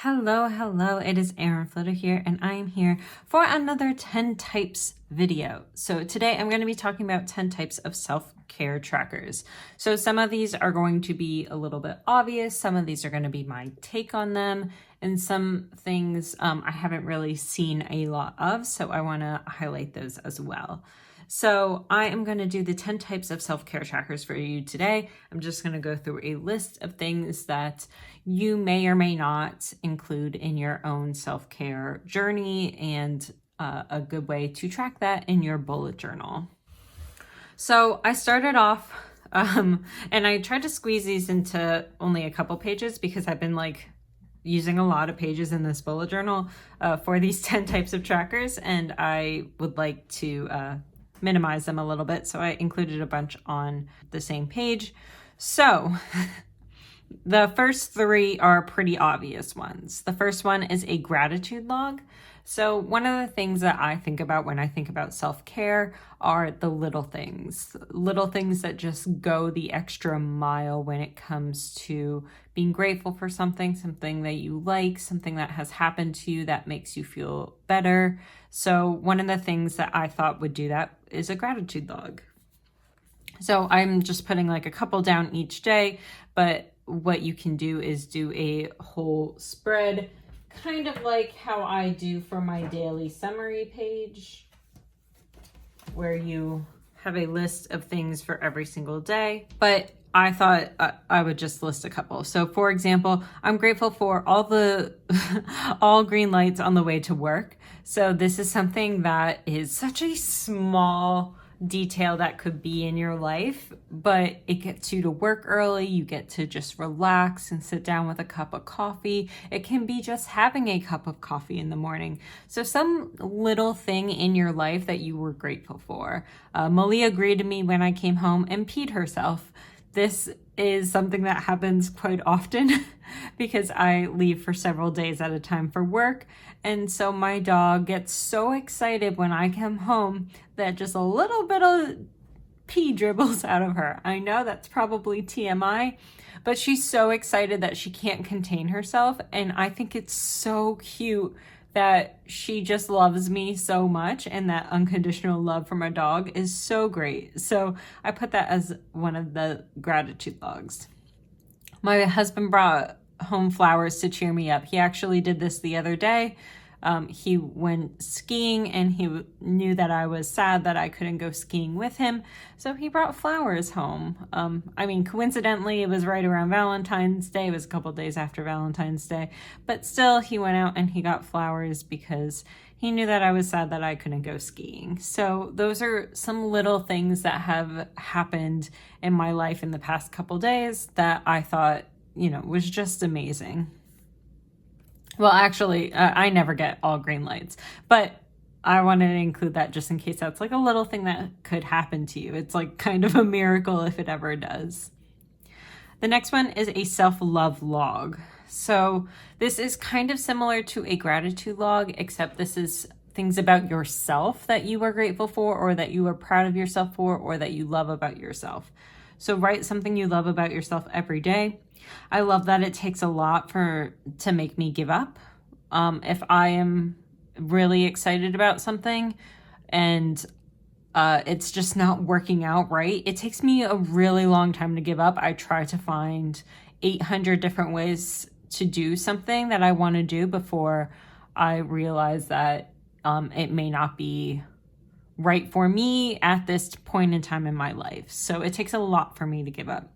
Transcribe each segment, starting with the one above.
Hello, it is Erin Flitter here, and I am here for another 10 types video. So today I'm going to be talking about 10 types of self-care trackers. So some of these are going to be a little bit obvious, some of these are going to be my take on them, and some things I haven't really seen a lot of, so I want to highlight those as well. So I am going to do the 10 types of self-care trackers for you today. I'm just going to go through a list of things that you may or may not include in your own self-care journey and a good way to track that in your bullet journal. So I started off and I tried to squeeze these into only a couple pages because I've been using a lot of pages in this bullet journal for these 10 types of trackers, and I would like to minimize them a little bit, so I included a bunch on the same page. So the first three are pretty obvious ones. The first one is a gratitude log. So one of the things that I think about when I think about self-care are the little things that just go the extra mile when it comes to being grateful for something that you like, something that has happened to you that makes you feel better. So one of the things that I thought would do that is a gratitude log. So I'm just putting a couple down each day, but what you can do is do a whole spread, kind of like how I do for my daily summary page, where you have a list of things for every single day. But I thought I would just list a couple. So for example, I'm grateful for all green lights on the way to work. So this is something that is such a small detail that could be in your life, but it gets you to work early. You get to just relax and sit down with a cup of coffee. It can be just having a cup of coffee in the morning. So some little thing in your life that you were grateful for. Malia greeted me when I came home and peed herself. This is something that happens quite often because I leave for several days at a time for work. And so my dog gets so excited when I come home that just a little bit of pee dribbles out of her. I know that's probably TMI, but she's so excited that she can't contain herself. And I think it's so cute that she just loves me so much, and that unconditional love from a dog is so great. So I put that as one of the gratitude logs. My husband brought home flowers to cheer me up. He actually did this the other day. He went skiing and he knew that I was sad that I couldn't go skiing with him. So he brought flowers home. Coincidentally, it was right around Valentine's Day. It was a couple days after Valentine's Day, but still he went out and he got flowers because he knew that I was sad that I couldn't go skiing. So those are some little things that have happened in my life in the past couple days that I thought, was just amazing. Well, actually, I never get all green lights, but I wanted to include that just in case that's a little thing that could happen to you. It's kind of a miracle if it ever does. The next one is a self-love log. So this is kind of similar to a gratitude log, except this is things about yourself that you are grateful for, or that you are proud of yourself for, or that you love about yourself. So write something you love about yourself every day. I love that it takes a lot to make me give up. If I am really excited about something and it's just not working out right, it takes me a really long time to give up. I try to find 800 different ways to do something that I want to do before I realize that it may not be right for me at this point in time in my life. So it takes a lot for me to give up.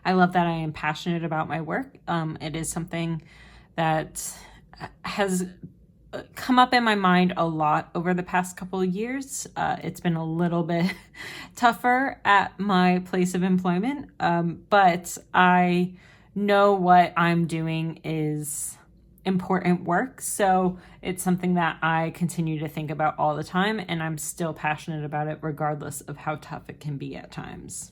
I love that I am passionate about my work. It is something that has come up in my mind a lot over the past couple of years. It's been a little bit tougher at my place of employment, but I know what I'm doing is important work. So it's something that I continue to think about all the time, and I'm still passionate about it regardless of how tough it can be at times.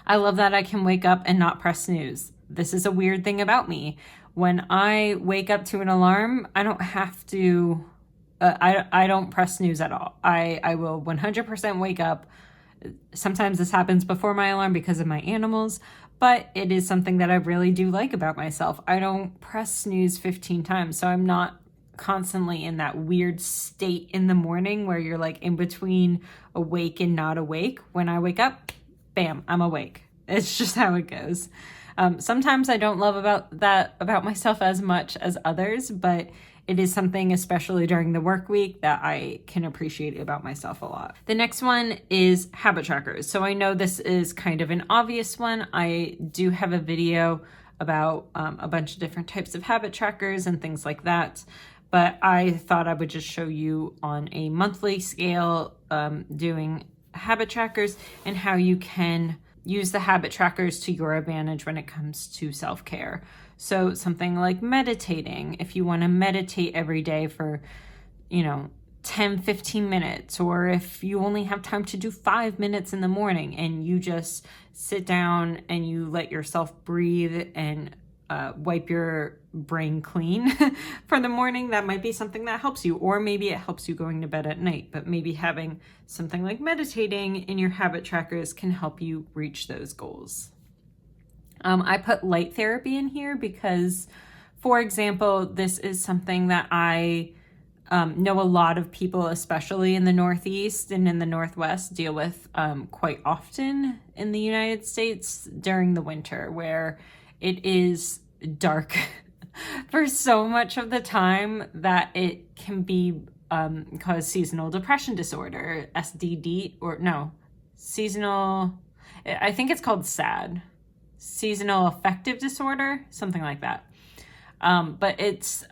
I love that I can wake up and not press snooze. This is a weird thing about me. When I wake up to an alarm, I don't have to, I don't press snooze at all. I will 100% wake up. Sometimes this happens before my alarm because of my animals, but it is something that I really do like about myself. I don't press snooze 15 times, so I'm not constantly in that weird state in the morning where you're like in between awake and not awake. When I wake up, bam, I'm awake. It's just how it goes. Sometimes I don't love about myself as much as others, but it is something, especially during the work week, that I can appreciate about myself a lot. The next one is habit trackers. So I know this is kind of an obvious one. I do have a video about a bunch of different types of habit trackers and things like that. But I thought I would just show you on a monthly scale doing habit trackers and how you can use the habit trackers to your advantage when it comes to self-care. So something like meditating, if you want to meditate every day for, 10, 15 minutes, or if you only have time to do 5 minutes in the morning and you just sit down and you let yourself breathe and wipe your brain clean for the morning, that might be something that helps you. Or maybe it helps you going to bed at night, but maybe having something like meditating in your habit trackers can help you reach those goals. I put light therapy in here because, for example, this is something that I know a lot of people, especially in the Northeast and in the Northwest, deal with quite often in the United States during the winter, where it is dark for so much of the time that it can be cause seasonal depression disorder, SDD, I think it's called SAD, seasonal affective disorder, something like that. But it's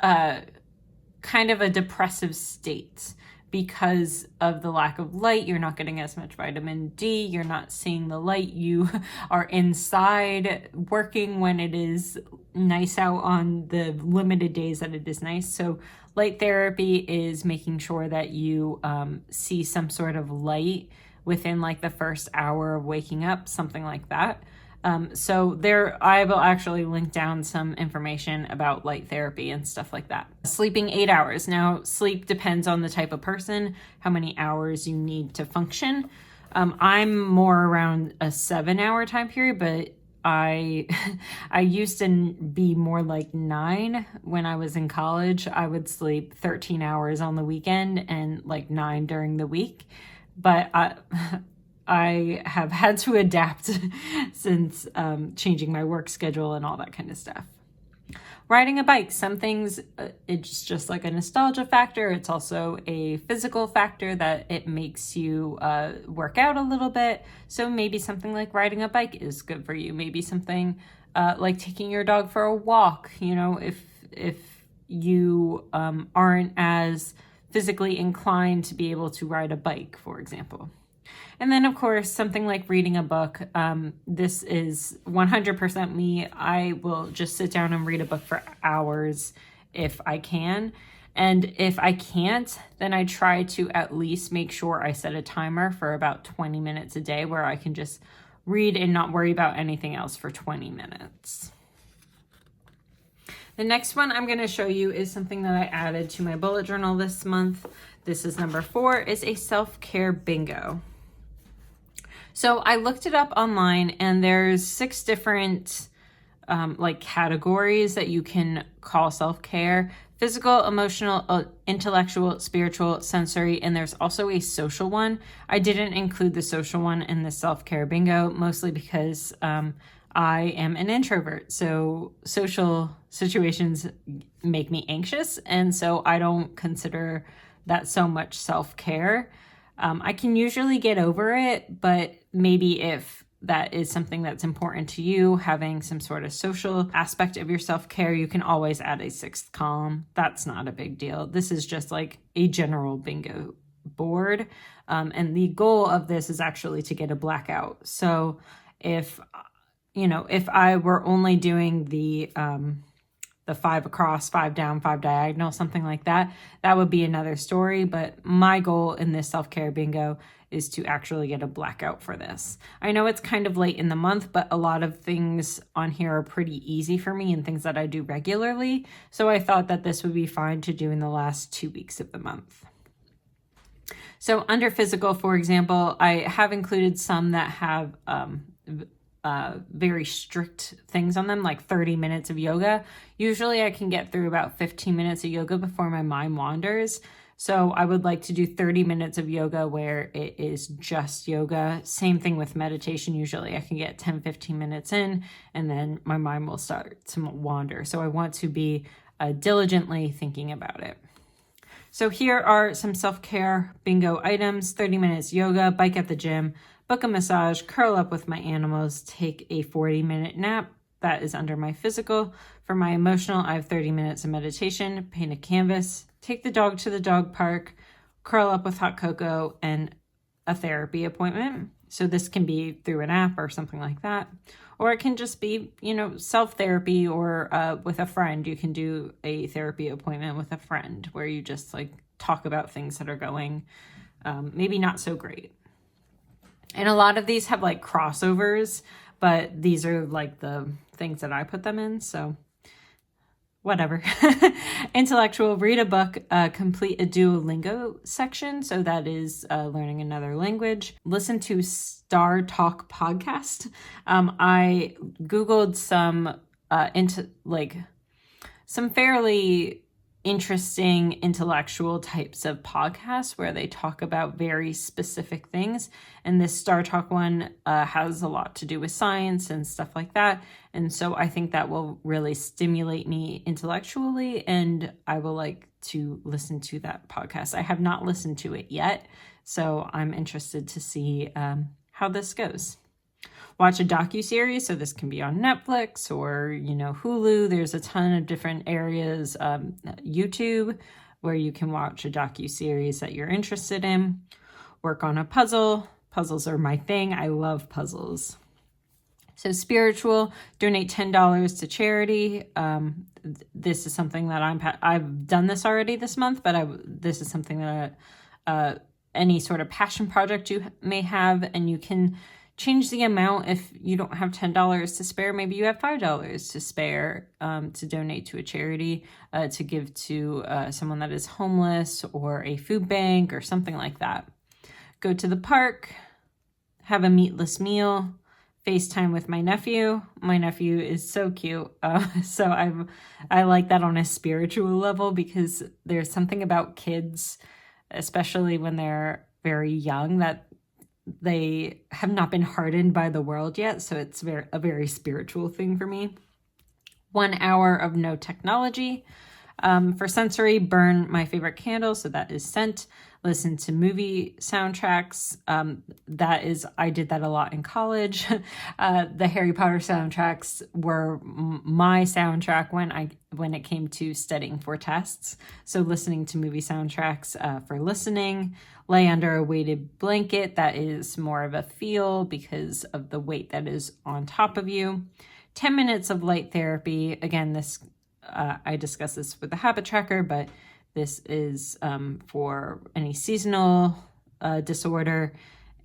kind of a depressive state because of the lack of light. You're not getting as much vitamin D. You're not seeing the light. You are inside working when it is nice out on the limited days that it is nice. So light therapy is making sure that you see some sort of light within like the first hour of waking up, something like that. So there, I will actually link down some information about light therapy and stuff like that. Sleeping 8 hours. Now, sleep depends on the type of person, how many hours you need to function. I'm more around a 7-hour time period, but I used to be more like 9 when I was in college. I would sleep 13 hours on the weekend and like 9 during the week. But I have had to adapt since changing my work schedule and all that kind of stuff. Riding a bike, some things, it's just like a nostalgia factor. It's also a physical factor that it makes you work out a little bit. So maybe something like riding a bike is good for you. Maybe something like taking your dog for a walk, if you aren't as physically inclined to be able to ride a bike, for example. And then, of course, something like reading a book. This is 100% me. I will just sit down and read a book for hours if I can. And if I can't, then I try to at least make sure I set a timer for about 20 minutes a day where I can just read and not worry about anything else for 20 minutes. The next one I'm going to show you is something that I added to my bullet journal this month. This is number 4, is a self-care bingo. So I looked it up online, and there's 6 different categories that you can call self-care: physical, emotional, intellectual, spiritual, sensory, and there's also a social one. I didn't include the social one in the self-care bingo, mostly because I am an introvert. So social situations make me anxious, and so I don't consider that so much self-care. I can usually get over it, but maybe if that is something that's important to you, having some sort of social aspect of your self-care, you can always add a 6th column. That's not a big deal. This is just like a general bingo board. And the goal of this is actually to get a blackout. So if I were only doing the 5 across, 5 down, 5 diagonal, something like that, that would be another story. But my goal in this self-care bingo is to actually get a blackout for this. I know it's kind of late in the month, but a lot of things on here are pretty easy for me and things that I do regularly. So I thought that this would be fine to do in the last 2 weeks of the month. So under physical, for example, I have included some that have very strict things on them, like 30 minutes of yoga. Usually I can get through about 15 minutes of yoga before my mind wanders. So I would like to do 30 minutes of yoga where it is just yoga. Same thing with meditation. Usually I can get 10, 15 minutes in and then my mind will start to wander. So I want to be diligently thinking about it. So here are some self-care bingo items: 30 minutes yoga, bike at the gym, book a massage, curl up with my animals, take a 40-minute nap. That is under my physical. For my emotional, I have 30 minutes of meditation, paint a canvas, take the dog to the dog park, curl up with hot cocoa, and a therapy appointment. So this can be through an app or something like that. Or it can just be, self-therapy or with a friend. You can do a therapy appointment with a friend where you just like talk about things that are going maybe not so great. And a lot of these have like crossovers, but these are like the things that I put them in. So whatever. Intellectual, read a book, complete a Duolingo section. So that is learning another language. Listen to Star Talk podcast. I Googled some fairly interesting intellectual types of podcasts where they talk about very specific things. And this Star Talk one has a lot to do with science and stuff like that. And so I think that will really stimulate me intellectually, and I will like to listen to that podcast. I have not listened to it yet, so I'm interested to see how this goes. Watch a docuseries, so this can be on Netflix or, Hulu. There's a ton of different areas, YouTube, where you can watch a docuseries that you're interested in. Work on a puzzle. Puzzles are my thing. I love puzzles. So spiritual, donate $10 to charity. This is something that I've done this already this month, but this is something that any sort of passion project you may have, and you can change the amount. If you don't have $10 to spare, maybe you have $5 to spare to donate to a charity, to give to someone that is homeless or a food bank or something like that. Go to the park, have a meatless meal, FaceTime with my nephew. My nephew is so cute. So I like that on a spiritual level, because there's something about kids, especially when they're very young, that they have not been hardened by the world yet. So it's a very spiritual thing for me. 1 hour of no technology. For sensory, burn my favorite candle. So that is scent. Listen to movie soundtracks. I did that a lot in college. The Harry Potter soundtracks were my soundtrack when it came to studying for tests. So listening to movie soundtracks for listening. Lay under a weighted blanket. That is more of a feel because of the weight that is on top of you. 10 minutes of light therapy. Again, this I discussed this with the habit tracker, but this is for any seasonal disorder,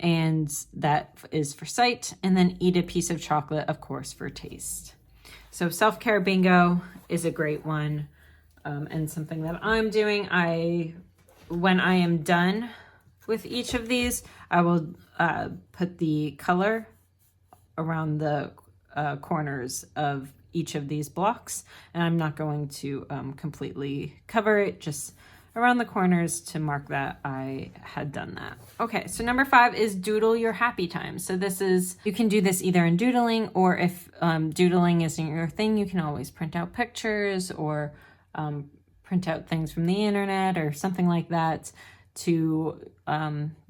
and that is for sight. And then eat a piece of chocolate, of course, for taste. So self-care bingo is a great one, and something that I'm doing. When I am done with each of these, I will put the color around the corners of each of these blocks, and I'm not going to completely cover it, just around the corners to mark that I had done that. Okay, so number 5 is doodle your happy time. So you can do this either in doodling, or if doodling isn't your thing, you can always print out pictures or print out things from the internet or something like that to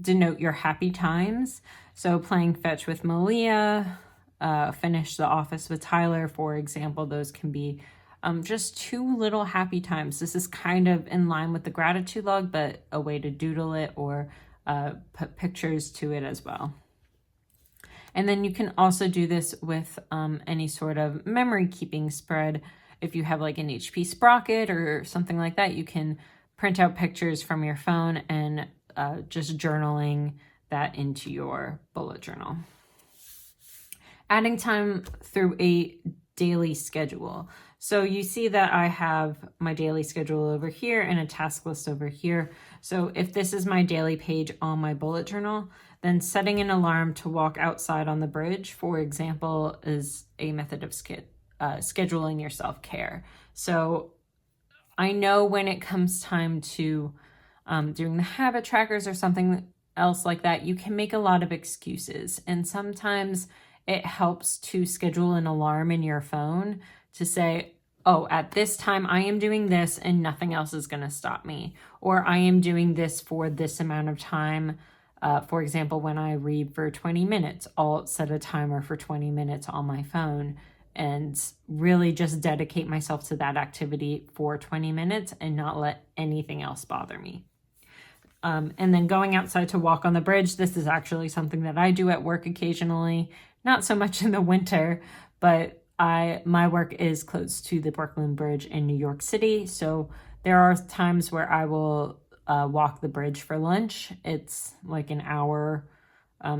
denote your happy times. So playing fetch with Malia, finish The Office with Tyler, for example. Those can be just 2 little happy times. This is kind of in line with the gratitude log, but a way to doodle it or put pictures to it as well. And then you can also do this with any sort of memory keeping spread. If you have like an HP Sprocket or something like that, you can print out pictures from your phone and just journaling that into your bullet journal. Adding time through a daily schedule. So you see that I have my daily schedule over here and a task list over here. So if this is my daily page on my bullet journal, then setting an alarm to walk outside on the bridge, for example, is a method of scheduling your self-care. So I know when it comes time to doing the habit trackers or something else like that, you can make a lot of excuses. And sometimes it helps to schedule an alarm in your phone to say, oh, at this time I am doing this and nothing else is going to stop me. Or I am doing this for this amount of time. For example, when I read for 20 minutes, I'll set a timer for 20 minutes on my phone and really just dedicate myself to that activity for 20 minutes and not let anything else bother me. And then going outside to walk on the bridge, this is actually something that I do at work occasionally, not so much in the winter, but my work is close to the Brooklyn Bridge in New York City. So there are times where I will walk the bridge for lunch. It's like an hour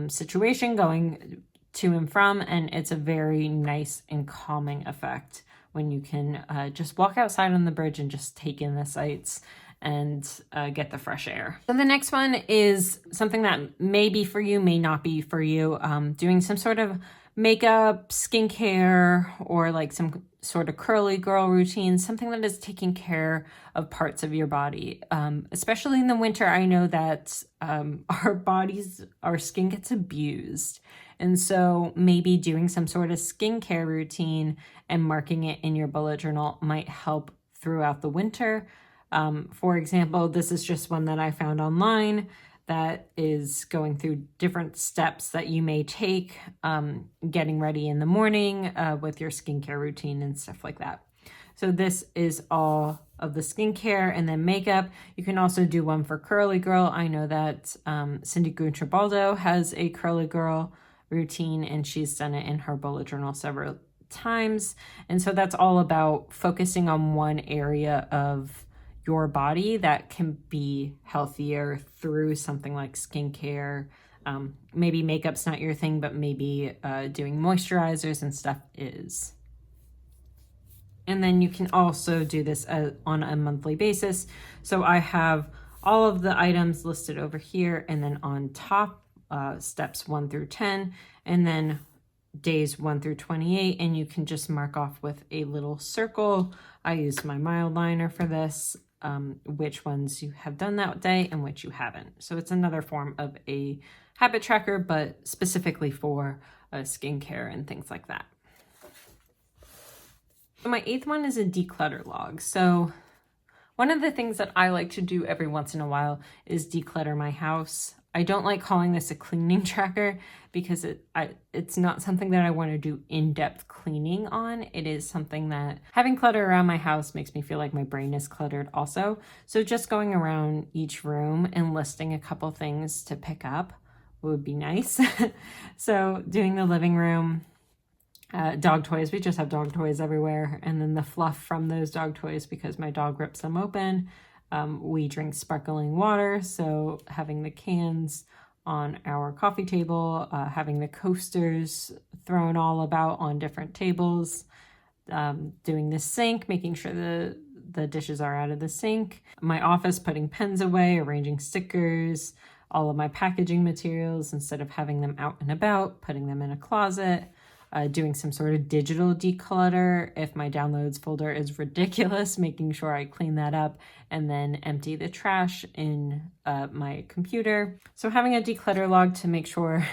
situation going to and from, and it's a very nice and calming effect when you can just walk outside on the bridge and just take in the sights and get the fresh air. So the next one is something that may be for you, may not be for you. Doing some sort of makeup, skincare, or like some sort of curly girl routine, something that is taking care of parts of your body. Especially in the winter, I know that our skin gets abused. And so maybe doing some sort of skincare routine and marking it in your bullet journal might help throughout the winter. For example, this is just one that I found online that is going through different steps that you may take, getting ready in the morning with your skincare routine and stuff like that. So this is all of the skincare, and then makeup. You can also do one for curly girl. I know that Cindy Guntrabaldo has a curly girl routine, and she's done it in her bullet journal several times. And so that's all about focusing on one area of your body that can be healthier through something like skincare. Maybe makeup's not your thing, but maybe doing moisturizers and stuff is. And then you can also do this on a monthly basis. So I have all of the items listed over here, and then on top, steps 1 through 10, and then days 1 through 28, and you can just mark off with a little circle. I use my mild liner for this, which ones you have done that day and which you haven't. So it's another form of a habit tracker, but specifically for skincare and things like that. So my 8th one is a declutter log. So one of the things that I like to do every once in a while is declutter my house. I don't like calling this a cleaning tracker because it's not something that I want to do in-depth cleaning on. It is something that having clutter around my house makes me feel like my brain is cluttered also. So just going around each room and listing a couple things to pick up would be nice. So doing the living room, dog toys, we just have dog toys everywhere. And then the fluff from those dog toys because my dog rips them open. We drink sparkling water, so having the cans on our coffee table, having the coasters thrown all about on different tables, doing the sink, making sure the dishes are out of the sink, my office, putting pens away, arranging stickers, all of my packaging materials, instead of having them out and about, putting them in a closet. Doing some sort of digital declutter. If my downloads folder is ridiculous, making sure I clean that up and then empty the trash in my computer. So having a declutter log to make sure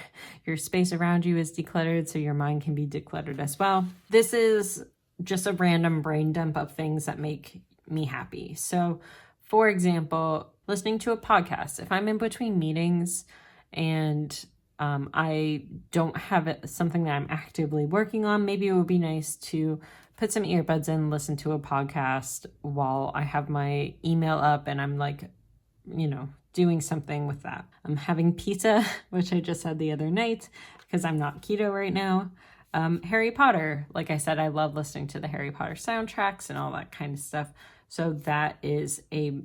your space around you is decluttered so your mind can be decluttered as well. This is just a random brain dump of things that make me happy. So for example, listening to a podcast. If I'm in between meetings and I don't have something that I'm actively working on, maybe it would be nice to put some earbuds in, listen to a podcast while I have my email up and I'm like, doing something with that. I'm having pizza, which I just had the other night because I'm not keto right now. Harry Potter, like I said, I love listening to the Harry Potter soundtracks and all that kind of stuff. So that is a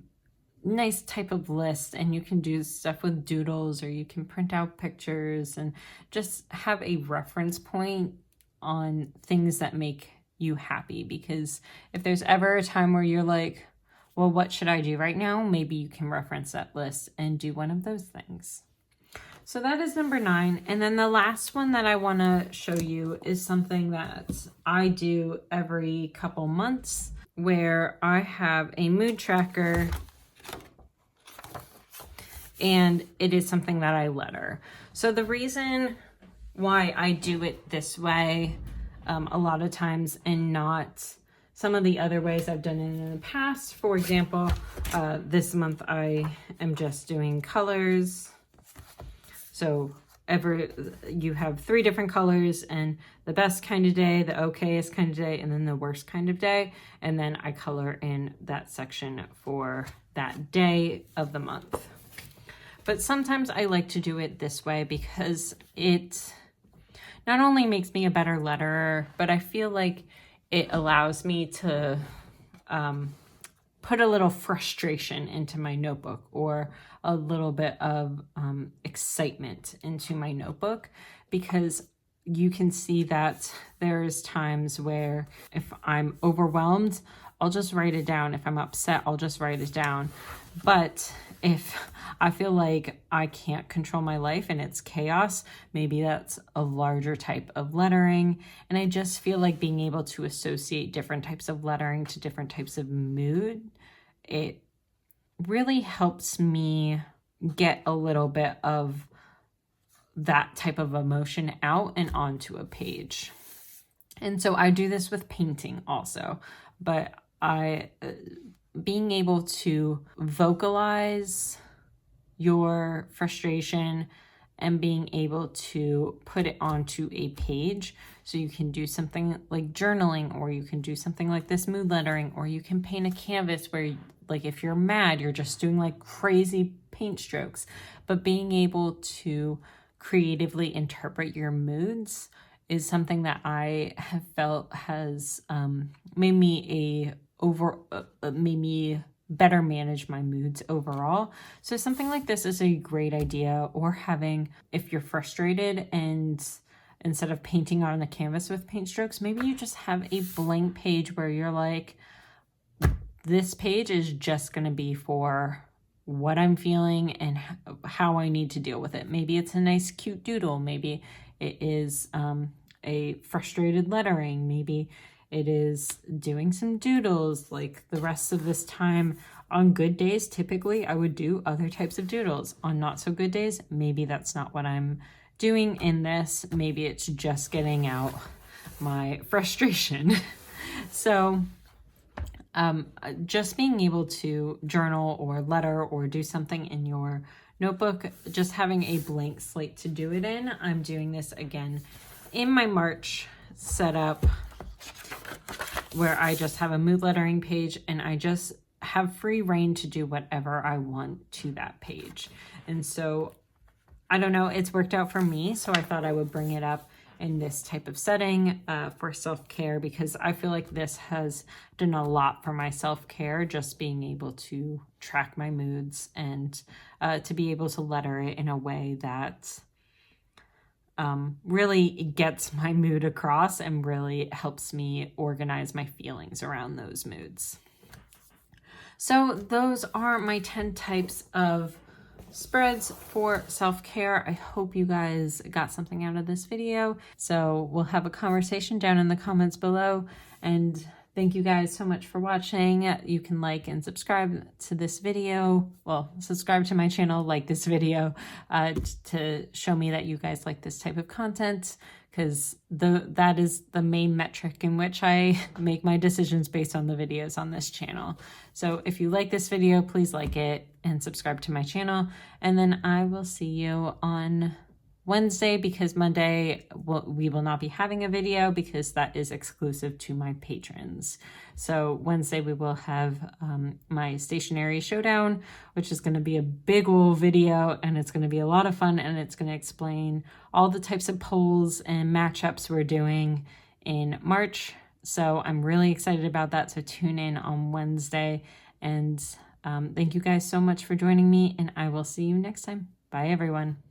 nice type of list, and you can do stuff with doodles, or you can print out pictures and just have a reference point on things that make you happy, because if there's ever a time where you're like, well, what should I do right now? Maybe you can reference that list and do one of those things. So that is number 9. And then the last one that I want to show you is something that I do every couple months, where I have a mood tracker, and it is something that I letter. So the reason why I do it this way a lot of times and not some of the other ways I've done it in the past, for example, this month I am just doing colors. So you have 3 different colors, and the best kind of day, the okayest kind of day, and then the worst kind of day. And then I color in that section for that day of the month. But sometimes I like to do it this way because it not only makes me a better letterer, but I feel like it allows me to put a little frustration into my notebook, or a little bit of excitement into my notebook, because you can see that there's times where if I'm overwhelmed, I'll just write it down. If I'm upset, I'll just write it down. But if I feel like I can't control my life and it's chaos, maybe that's a larger type of lettering. And I just feel like being able to associate different types of lettering to different types of mood, it really helps me get a little bit of that type of emotion out and onto a page. And so I do this with painting also, but being able to vocalize your frustration and being able to put it onto a page. So you can do something like journaling, or you can do something like this mood lettering, or you can paint a canvas where, like, if you're mad, you're just doing like crazy paint strokes. But being able to creatively interpret your moods is something that I have felt has made me better manage my moods overall. So something like this is a great idea. Or having, if you're frustrated and instead of painting on a canvas with paint strokes, maybe you just have a blank page where you're like, this page is just going to be for what I'm feeling and how I need to deal with it. Maybe it's a nice cute doodle. Maybe it is a frustrated lettering. Maybe it is doing some doodles. Like the rest of this time, on good days, typically I would do other types of doodles. On not so good days, maybe that's not what I'm doing in this. Maybe it's just getting out my frustration. So just being able to journal or letter or do something in your notebook, just having a blank slate to do it in. I'm doing this again in my March setup, where I just have a mood lettering page and I just have free reign to do whatever I want to that page. And so I don't know, it's worked out for me. So I thought I would bring it up in this type of setting for self-care, because I feel like this has done a lot for my self-care, just being able to track my moods and to be able to letter it in a way that really gets my mood across and really helps me organize my feelings around those moods. So those are my 10 types of spreads for self-care. I hope you guys got something out of this video. So we'll have a conversation down in the comments below. And thank you guys so much for watching. You can like and subscribe to this video. Well, subscribe to my channel, like this video, to show me that you guys like this type of content, because that is the main metric in which I make my decisions based on the videos on this channel. So if you like this video, please like it and subscribe to my channel. And then I will see you on Wednesday, because Monday we will not be having a video because that is exclusive to my patrons. So Wednesday we will have my stationery showdown, which is going to be a big old video, and it's going to be a lot of fun, and it's going to explain all the types of polls and matchups we're doing in March. So I'm really excited about that. So tune in on Wednesday, and thank you guys so much for joining me, and I will see you next time. Bye everyone.